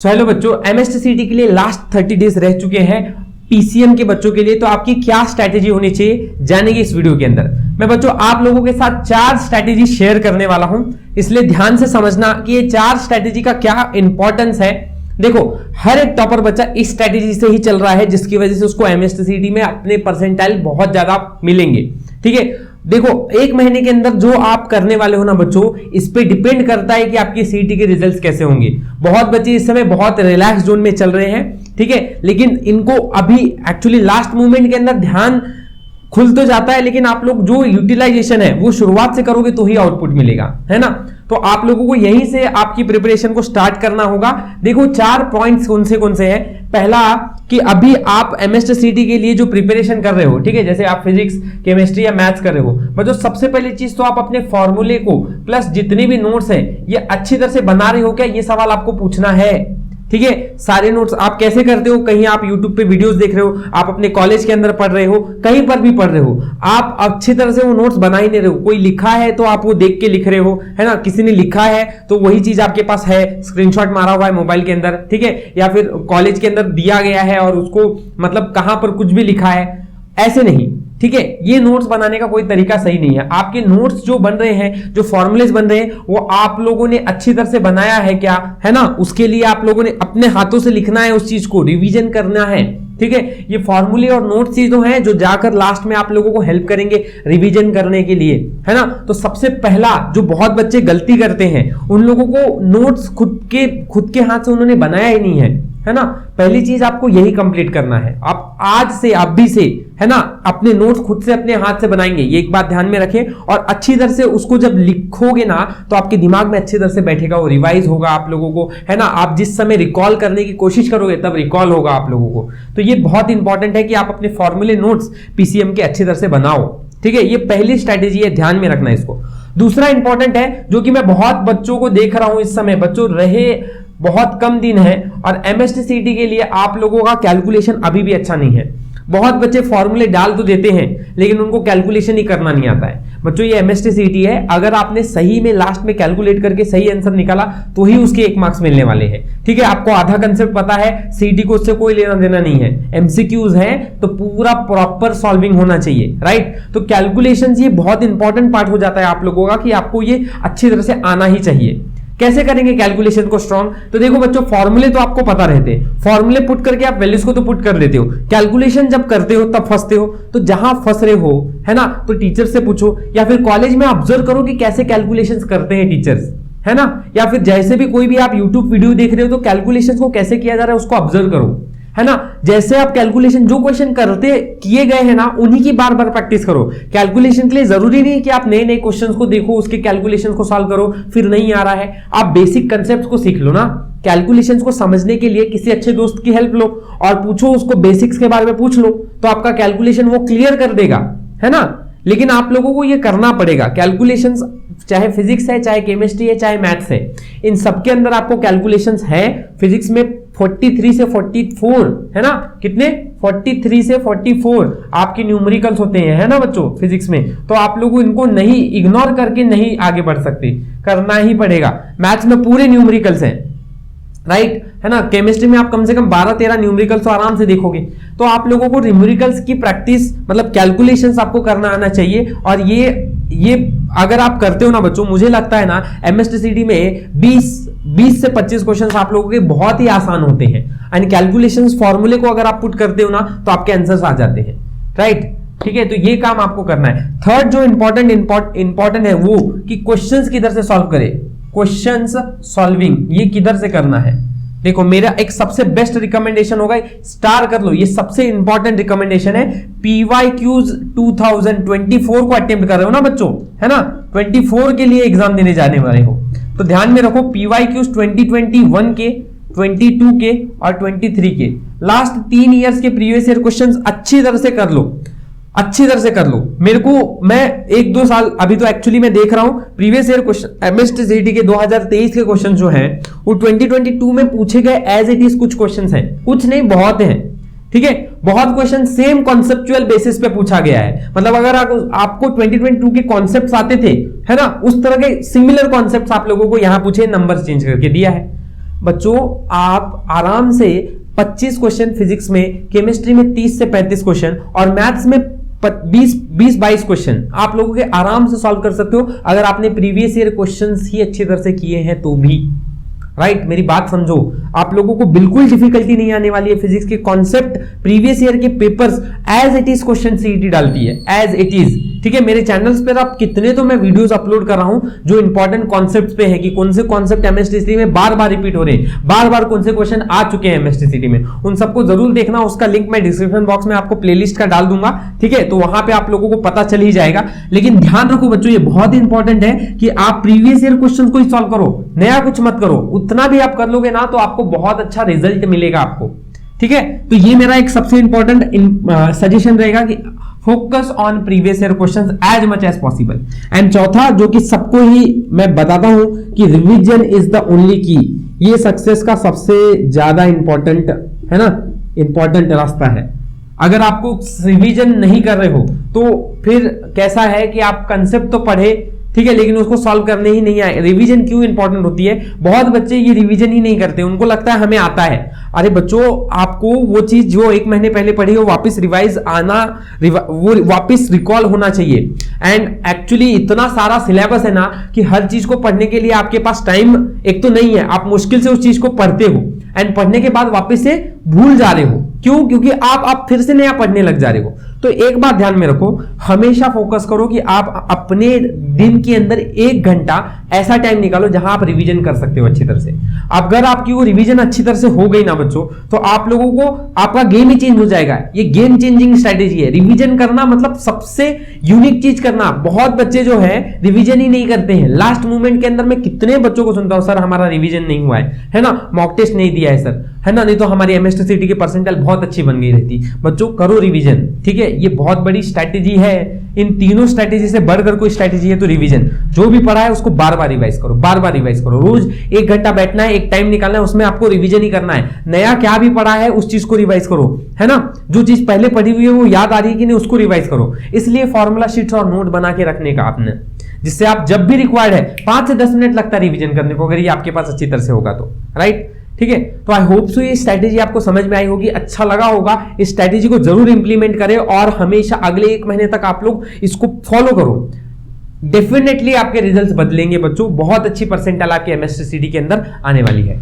Hello बच्चों, एमएसटीसीटी के लिए लास्ट 30 डेज रह चुके हैं पीसीएम के बच्चों के लिए। तो आपकी क्या स्ट्रैटेजी होनी चाहिए जानेंगे इस वीडियो के अंदर। मैं बच्चों आप लोगों के साथ 4 स्ट्रैटेजी शेयर करने वाला हूं, इसलिए ध्यान से समझना कि ये 4 स्ट्रैटेजी का क्या इंपॉर्टेंस है। देखो, हर एक टॉपर बच्चा इस स्ट्रैटेजी से ही चल रहा है, जिसकी वजह से उसको एमएसटीसीटी में अपने परसेंटाइल बहुत ज्यादा मिलेंगे। ठीक है, देखो एक महीने के अंदर जो आप करने वाले हो ना बच्चों, इस पे डिपेंड करता है कि आपकी सीईटी के रिजल्ट्स कैसे होंगे। बहुत बच्चे इस समय बहुत रिलैक्स जोन में चल रहे हैं, ठीक है, लेकिन इनको अभी एक्चुअली लास्ट मूवमेंट के अंदर ध्यान खुल तो जाता है, लेकिन आप लोग जो यूटिलाइजेशन है वो शुरुआत से करोगे तो ही आउटपुट मिलेगा, है ना। तो आप लोगों को यहीं से आपकी प्रिपरेशन को स्टार्ट करना होगा। देखो 4 पॉइंट्स कौन से हैं। पहला कि अभी आप एमएसटीसीटी के लिए जो प्रिपरेशन कर रहे हो, ठीक है, जैसे आप फिजिक्स, केमिस्ट्री या मैथ्स कर रहे हो, बच्चों सबसे पहली चीज तो आप अपने फॉर्मूले को प्लस जितने भी नोट्स हैं ये अच्छी तरह से बना रहे हो क्या, ये सवाल आपको पूछना है। ठीक है, सारे नोट्स आप कैसे करते हो, कहीं आप YouTube पे वीडियोस देख रहे हो, आप अपने कॉलेज के अंदर पढ़ रहे हो, कहीं पर भी पढ़ रहे हो, आप अच्छी तरह से वो नोट्स बना ही नहीं रहे हो। कोई लिखा है तो आप वो देख के लिख रहे हो, है ना, किसी ने लिखा है तो वही चीज आपके पास है, स्क्रीनशॉट मारा हुआ है मोबाइल के अंदर, ठीक है, या फिर कॉलेज के अंदर दिया गया है और उसको मतलब कहां पर कुछ भी लिखा है, ऐसे नहीं। ठीक है, ये नोट्स बनाने का कोई तरीका सही नहीं है। आपके नोट्स जो बन रहे हैं, जो फॉर्मूलेज बन रहे हैं, वो आप लोगों ने अच्छी तरह से बनाया है क्या, है ना, उसके लिए आप लोगों ने अपने हाथों से लिखना है, उस चीज को रिवीजन करना है। ठीक है, ये फॉर्मूले और नोट्स चीजों हैं जो जाकर लास्ट में आप लोगों को हेल्प करेंगे रिवीजन करने के लिए, है ना। तो सबसे पहला जो बहुत बच्चे गलती करते हैं, उन लोगों को नोट्स खुद के हाथ से उन्होंने बनाया ही नहीं है ना। पहली चीज आपको यही कंप्लीट करना है। आप आज से, अभी से, है ना, अपने नोट्स खुद से अपने हाथ से बनाएंगे, ये एक बात ध्यान में रखें। और अच्छी तरह से उसको जब लिखोगे ना तो आपके दिमाग में अच्छी तरह से बैठेगा, वो रिवाइज होगा आप लोगों को, है ना। आप जिस समय रिकॉल करने की कोशिश करोगे तब रिकॉल होगा आप लोगों को। तो ये बहुत इंपॉर्टेंट है कि आप अपने फॉर्मूले नोट्स पीसीएम के अच्छी तरह से बनाओ। ठीक है, ये पहली स्ट्रैटेजी है, ध्यान में रखना इसको। दूसरा इंपॉर्टेंट है जो कि मैं बहुत बच्चों को देख रहा हूं इस समय, बच्चों रहे बहुत कम दिन है और एमएसटीसीटी के लिए आप लोगों का कैलकुलेशन अभी भी अच्छा नहीं है। बहुत बच्चे फॉर्मूले डाल तो देते हैं लेकिन उनको कैलकुलेशन ही करना नहीं आता है। बच्चों ये एमएसटीसीटी है, अगर आपने सही में लास्ट में कैलकुलेट करके सही आंसर निकाला तो ही उसके 1 मार्क्स मिलने वाले हैं। ठीक है, आपको आधा कंसेप्ट पता है, सीटी को उससे कोई लेना देना नहीं है, एमसीक्यूज है तो पूरा प्रॉपर सॉल्विंग होना चाहिए, राइट। तो कैलकुलेशन ये बहुत इंपॉर्टेंट पार्ट हो जाता है आप लोगों का कि आपको ये अच्छी तरह से आना ही चाहिए। कैसे करेंगे कैलकुलेशन को स्ट्रॉन्ग, तो देखो बच्चों फॉर्मूले तो आपको पता रहते हैं, फॉर्मूले पुट करके आप वैल्यूज को तो पुट कर लेते हो, कैलकुलेशन जब करते हो तब फंसते हो। तो जहां फंस रहे हो, है ना, तो टीचर से पूछो या फिर कॉलेज में ऑब्जर्व करो कि कैसे कैलकुलेशंस करते हैं टीचर्स, है ना, या फिर जैसे भी कोई भी आप यूट्यूब वीडियो देख रहे हो तो कैलकुलेशंस को कैसे किया जा रहा है उसको ऑब्जर्व करो, है ना। जैसे आप कैलकुलेशन जो क्वेश्चन करते किए गए हैं ना उन्हीं की बार बार प्रैक्टिस करो। कैलकुलेशन के लिए जरूरी नहीं कि आप नए नए क्वेश्चंस को देखो, उसके कैलकुलेशंस को सॉल्व करो फिर नहीं आ रहा है, आप बेसिक कंसेप्ट्स को सीख लो ना। कैलकुलेशंस को समझने के लिए किसी अच्छे दोस्त की हेल्प लो और पूछो उसको, बेसिक्स के बारे में पूछ लो तो आपका कैलकुलेशन वो क्लियर कर देगा, है ना। लेकिन आप लोगों को ये करना पड़ेगा, कैलकुलेशंस चाहे फिजिक्स है, चाहे केमिस्ट्री है, चाहे मैथ्स है, इन सबके अंदर आपको कैलकुलेशंस है। फिजिक्स में 43 से 44, है ना, कितने 43 से 44 आपके न्यूमेरिकल्स होते हैं, है ना बच्चों फिजिक्स में। तो आप लोगों इनको नहीं इग्नोर करके नहीं आगे बढ़ सकते, करना ही पड़ेगा। मैथ्स में पूरे न्यूमेरिकल्स हैं, राइट, है ना। केमिस्ट्री में आप कम से कम 12-13 न्यूमेरिकल्स तो आराम से देखोगे। तो आप लोगों को न्यूमेरिकल्स की प्रैक्टिस मतलब कैलकुलेशंस आपको करना आना चाहिए। और ये अगर आप करते हो ना बच्चों, मुझे लगता है ना एमएसटीसीटी में 20 से 25 क्वेश्चंस आप लोगों के बहुत ही आसान होते हैं। एंड कैलकुलेशंस फॉर्मूले को अगर आप पुट करते हो ना तो आपके आंसर्स आ जाते हैं, राइट। ठीक है, तो ये काम आपको करना है। थर्ड जो इंपॉर्टेंट है वो कि क्वेश्चंस किधर से सॉल्व करें, क्वेश्चंस सॉल्विंग ये किधर से करना है। देखो मेरा एक सबसे बेस्ट रिकमेंडेशन होगा, स्टार कर लो, ये सबसे इंपॉर्टेंट रिकमेंडेशन है। पीवाईक्यूज 2024 को अटेम्प्ट कर रहे हो ना बच्चों, है ना, 24 के लिए एग्जाम देने जाने वाले हो तो ध्यान में रखो पीवाईक्यूज 2021 के, 22 के और 23 के लास्ट 3 इयर्स के प्रीवियस ईयर क्वेश्चंस अच्छी तरह से कर लो, अच्छी तरह से कर लो। मेरे को मैं 1-2 साल अभी तो एक्चुअली मैं देख रहा हूं प्रीवियस ईयर क्वेश्चन एमएसटीसीटी के 2023 के क्वेश्चन जो हैं वो 2022 में पूछे गए एज इट इज कुछ क्वेश्चंस हैं, कुछ नहीं बहुत हैं। ठीक है, बहुत क्वेश्चन सेम कॉन्सेप्चुअल बेसिस पे पूछा गया है। मतलब अगर आपको 2022 के कॉन्सेप्ट्स आते थे, है ना, उस तरह के सिमिलर कॉन्सेप्ट्स आप लोगों को यहां पूछे, नंबर्स चेंज करके दिया है। बच्चों आप आराम से 25 क्वेश्चन फिजिक्स में, केमिस्ट्री में 30 से 35 क्वेश्चन और मैथ्स में 20-22 क्वेश्चन आप लोगों के आराम से सॉल्व कर सकते हो अगर आपने प्रीवियस ईयर क्वेश्चंस ही अच्छी तरह से किए हैं तो भी। राइट, मेरी बात समझो, आप लोगों को बिल्कुल डिफिकल्टी नहीं आने वाली है। फिजिक्स के कॉन्सेप्ट प्रीवियस ईयर के papers as it is question CET डालती है, एज इट इज। ठीक है, मेरे चैनल्स पर आप कितने तो मैं वीडियोस अपलोड कर रहा हूं जो इंपॉर्टेंट कॉन्सेप्ट्स पे है कि कौन से कॉन्सेप्ट एमएसटीसीटी में बार बार रिपीट हो रहे हैं, बार बार कौन से क्वेश्चन आ चुके हैं एमएसटीसीटी में, उन सबको जरूर देखना। उसका लिंक मैं डिस्क्रिप्शन बॉक्स में आपको प्लेलिस्ट का डाल दूंगा। ठीक है, तो वहां पे आप लोगों को पता चल ही जाएगा। लेकिन ध्यान रखो बच्चों, ये बहुत इंपॉर्टेंट है कि आप प्रीवियस ईयर क्वेश्चन को ही सॉल्व करो, नया कुछ मत करो। उतना भी आप कर लोगे ना तो आपको बहुत अच्छा रिजल्ट मिलेगा आपको। ठीक है, तो ये मेरा एक सबसे इंपॉर्टेंट सजेशन रहेगा कि focus on previous year questions as much as possible. And चौथा, जो कि सबको ही मैं बताता हूं कि रिवीजन इज द ओनली की, ये सक्सेस का सबसे ज्यादा इंपॉर्टेंट है ना, इंपॉर्टेंट रास्ता है। अगर आपको रिवीजन नहीं कर रहे हो तो फिर कैसा है कि आप कंसेप्ट तो पढ़े, ठीक है, लेकिन उसको सॉल्व करने ही नहीं आए। रिवीजन क्यों इंपॉर्टेंट होती है? बहुत बच्चे ये रिवीजन ही नहीं करते, उनको लगता है हमें आता है। अरे बच्चों, आपको वो चीज जो 1 महीने पहले पढ़ी हो वापस रिवाइज आना, वो वापस रिकॉल होना चाहिए। एंड एक्चुअली इतना सारा सिलेबस है ना कि हर चीज को पढ़ने के लिए आपके पास टाइम एक तो नहीं है। आप मुश्किल से उस चीज को पढ़ते हो एंड पढ़ने के बाद वापस से भूल जा रहे हो। क्यों? क्योंकि आप फिर से नया पढ़ने लग जा रहे हो। तो एक बात ध्यान में रखो, हमेशा फोकस करो कि आप अपने दिन के अंदर 1 घंटा ऐसा टाइम निकालो जहां आप रिवीजन कर सकते हो अच्छी तरह से। अगर आपकी वो रिवीजन अच्छी तरह से हो गई ना बच्चों, तो आप लोगों को आपका गेम ही चेंज हो जाएगा। ये गेम चेंजिंग स्ट्रेटेजी है। रिवीजन करना मतलब सबसे यूनिक चीज करना। बहुत बच्चे जो है रिवीजन ही नहीं करते हैं। लास्ट मोमेंट के अंदर मैं कितने बच्चों को सुनता हूं, सर हमारा रिवीजन नहीं हुआ है ना, मॉक टेस्ट नहीं दिया है सर, है ना, नहीं तो हमारी एमएसटीसीटी की परसेंटाइल बहुत अच्छी बन गई रहती। बच्चों करो रिवीजन, ठीक है, ये बहुत बड़ी स्ट्रैटेजी है। इन तीनों स्ट्रैटेजी से बढ़कर कोई स्ट्रैटेजी है तो रिवीजन। जो भी पढ़ा है उसको बार बार रिवाइज करो, बार बार रिवाइज करो। रोज 1 घंटा बैठना है, एक टाइम निकालना है, उसमें आपको रिवीजन ही करना है। नया क्या भी पढ़ा है उस चीज को रिवाइज करो, है ना। जो चीज पहले पढ़ी हुई है वो याद आ रही है कि नहीं, उसको रिवाइज करो। इसलिए फॉर्मूला शीट्स और नोट बना के रखने का आपने, जिससे आप जब भी रिक्वायर्ड है 5 से 10 मिनट लगता है रिवीजन करने को, अगर ये आपके पास अच्छी तरह से होगा तो। राइट, ठीक है। तो आई होप सो ये स्ट्रैटेजी आपको समझ में आई होगी, अच्छा लगा होगा। इस स्ट्रैटेजी को जरूर इंप्लीमेंट करें और हमेशा अगले 1 महीने तक आप लोग इसको फॉलो करो। डेफिनेटली आपके रिजल्ट्स बदलेंगे बच्चों। बहुत अच्छी परसेंटाइल आपके एमएसटीसीटी के अंदर आने वाली है।